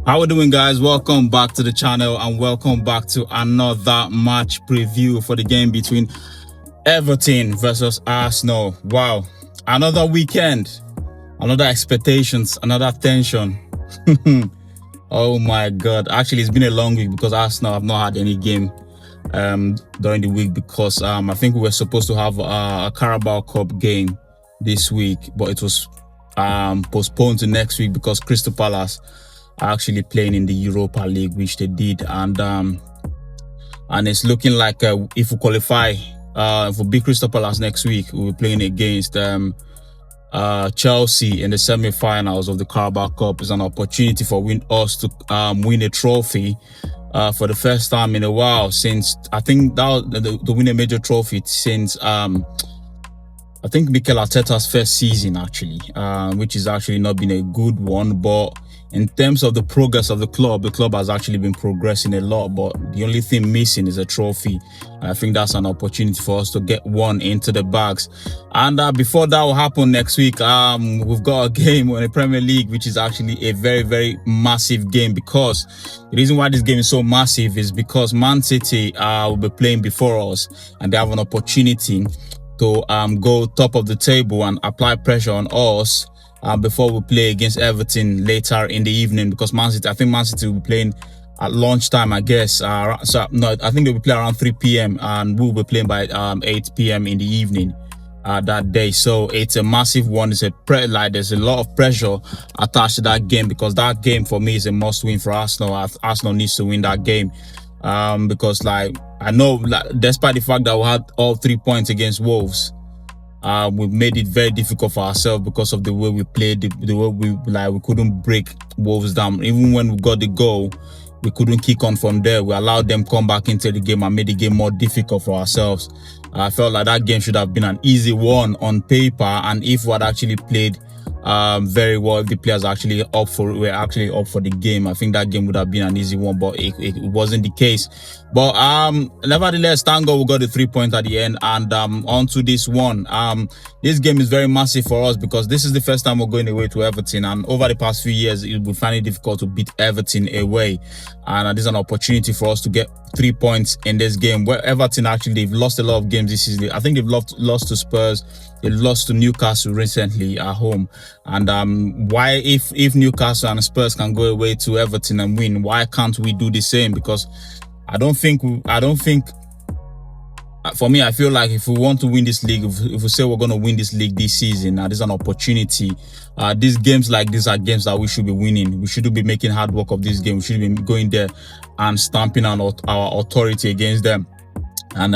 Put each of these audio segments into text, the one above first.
How we doing, guys? Welcome back to the channel and welcome back to another match preview for the game between Everton versus Arsenal. Wow, another weekend, another expectations, another tension. Oh my god, actually it's been a long week because Arsenal have not had any game during the week because I think we were supposed to have a Carabao Cup game this week, but it was postponed to next week because Crystal Palace are actually playing in the Europa League, which they did, and it's looking like if we qualify for beat Crystal Palace next week, we'll be playing against Chelsea in the semi-finals of the Carabao Cup. Is an opportunity for us to win a trophy for the first time in a while, since I think that to win a major trophy since I think Mikel Arteta's first season, actually, which has actually not been a good one. But in terms of the progress of the club has actually been progressing a lot. But the only thing missing is a trophy. I think that's an opportunity for us to get one into the bags. And before that will happen next week, we've got a game in the Premier League, which is actually a very, very massive game, because the reason why this game is so massive is because Man City will be playing before us, and they have an opportunity to go top of the table and apply pressure on us before we play against Everton later in the evening, because I think Man City will be playing at lunchtime, I guess. I think they'll be playing around 3 p.m. and we'll be playing by 8 p.m. in the evening that day. So it's a massive one. There's a lot of pressure attached to that game, because that game for me is a must win for Arsenal. Arsenal needs to win that game. Because I know, despite the fact that we had all 3 points against Wolves, we've made it very difficult for ourselves because of the way we played, the way we couldn't break Wolves down. Even when we got the goal, we couldn't kick on from there. We allowed them come back into the game and made the game more difficult for ourselves. I felt like that game should have been an easy one on paper, and if we had actually played very well, if the players were actually up for the game, I think that game would have been an easy one, but it wasn't the case. But nevertheless, thank God we got the 3 points at the end. And on to this one. This game is very massive for us because this is the first time we're going away to Everton, and over the past few years we find it difficult to beat Everton away, and this is an opportunity for us to get 3 points in this game, where Everton they've lost a lot of games this season. I think they've lost to Spurs, they lost to Newcastle recently at home. And why, if Newcastle and Spurs can go away to Everton and win, why can't we do the same? Because I don't think for me, I feel like if we want to win this league, if we say we're going to win this league this season, this is an opportunity. These games like these are games that we should be winning. We shouldn't be making hard work of this game. We should be going there and stamping on our authority against them. And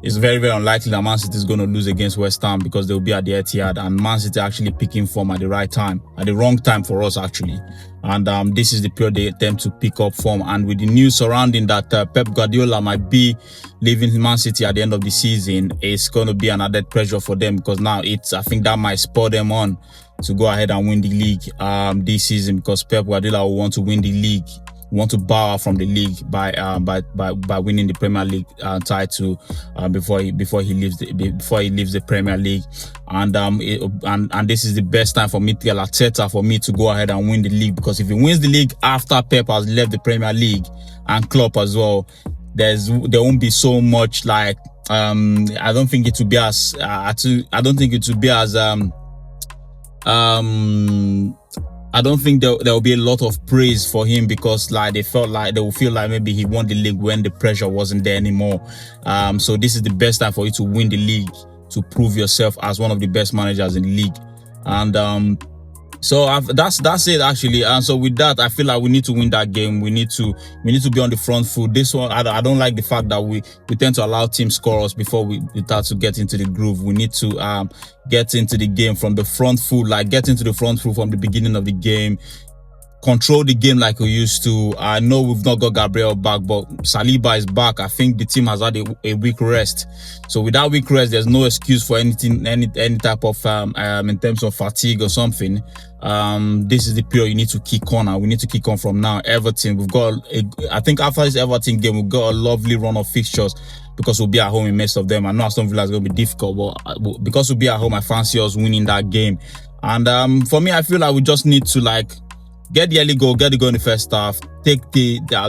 it's very, very unlikely that Man City is going to lose against West Ham, because they'll be at the Etihad, and Man City actually picking form at the right time, at the wrong time for us actually. And this is the period they attempt to pick up form. And with the news surrounding that Pep Guardiola might be leaving Man City at the end of the season, it's going to be an added pressure for them, because now I think that might spur them on to go ahead and win the league this season, because Pep Guardiola will want to win the league, want to bow out from the league by winning the Premier League title before he leaves the Premier League. And this is the best time for Mikel Arteta for me to go ahead and win the league, because if he wins the league after Pep has left the Premier League, and Klopp as well, there won't be so much I don't think it will be as I don't think there will be a lot of praise for him, because they will feel like maybe he won the league when the pressure wasn't there anymore. So this is the best time for you to win the league, to prove yourself as one of the best managers in the league. And so that's it actually. And so with that, I feel like we need to win that game. We need to be on the front foot. This one, I don't like the fact that we tend to allow teams score us before we start to get into the groove. We need to get into the game from the front foot, get into the front foot from the beginning of the game. Control the game like we used to. I know we've not got Gabriel back, but Saliba is back. I think the team has had a week rest. So with that week rest, there's no excuse for any type of in terms of fatigue or something. This is the period you need to kick on, and we need to kick on from now. Everton, I think after this Everton game, we've got a lovely run of fixtures, because we'll be at home in most of them. I know Aston Villa is going to be difficult, but because we'll be at home, I fancy us winning that game. And for me, I feel like we just need to get the early goal, get the goal in the first half, take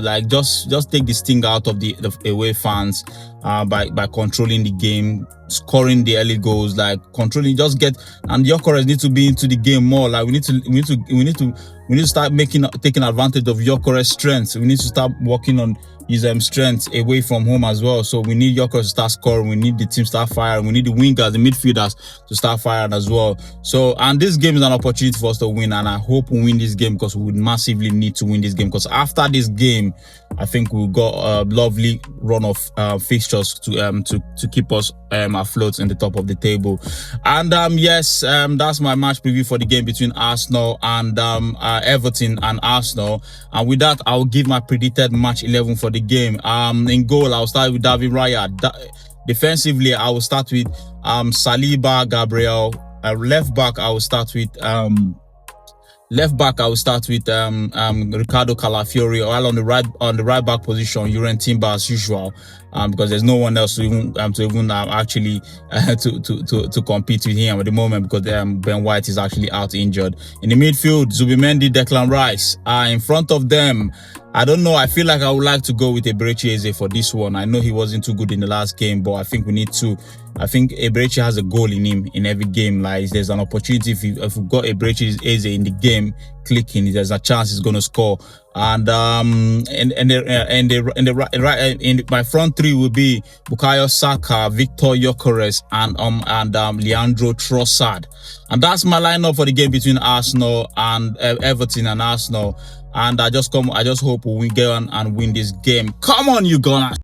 like just take the sting out of the away fans by controlling the game, scoring the early goals, like controlling, just get, and Gyökeres need to be into the game more. Like we need to start taking advantage of Gyökeres' strengths. We need to start working on his strengths away from home as well. So we need Gyökeres to start scoring. We need the team to start firing. We need the wingers, the midfielders to start firing as well. So, and this game is an opportunity for us to win, and I hope we win this game because we would massively need to win this game, because after this game, I think we've got a lovely run of fixtures to keep us afloat in the top of the table. And yes, that's my match preview for the game between Arsenal and Everton and Arsenal. And with that, I'll give my predicted match 11 for the game. In goal, I'll start with David Raya. Defensively, I will start with Saliba, Gabriel. Left back, I will start with Ricardo Calafiori, while on the right back position, Uren Timber as usual, because there's no one else to even actually to compete with him at the moment, because Ben White is actually out injured. In the midfield, Zubimendi, Declan Rice. In front of them, I don't know. I feel like I would like to go with Eberechi Eze for this one. I know he wasn't too good in the last game, but I think we need to. I think Eberechi has a goal in him in every game. Like there's an opportunity if we've got Eberechi Eze in the game clicking, there's a chance he's going to score. And my front three will be Bukayo Saka, Victor Gyökeres, and Leandro Trossard. And that's my lineup for the game between Arsenal and Everton and Arsenal. And I just hope we get on and win this game. Come on, you Gunners!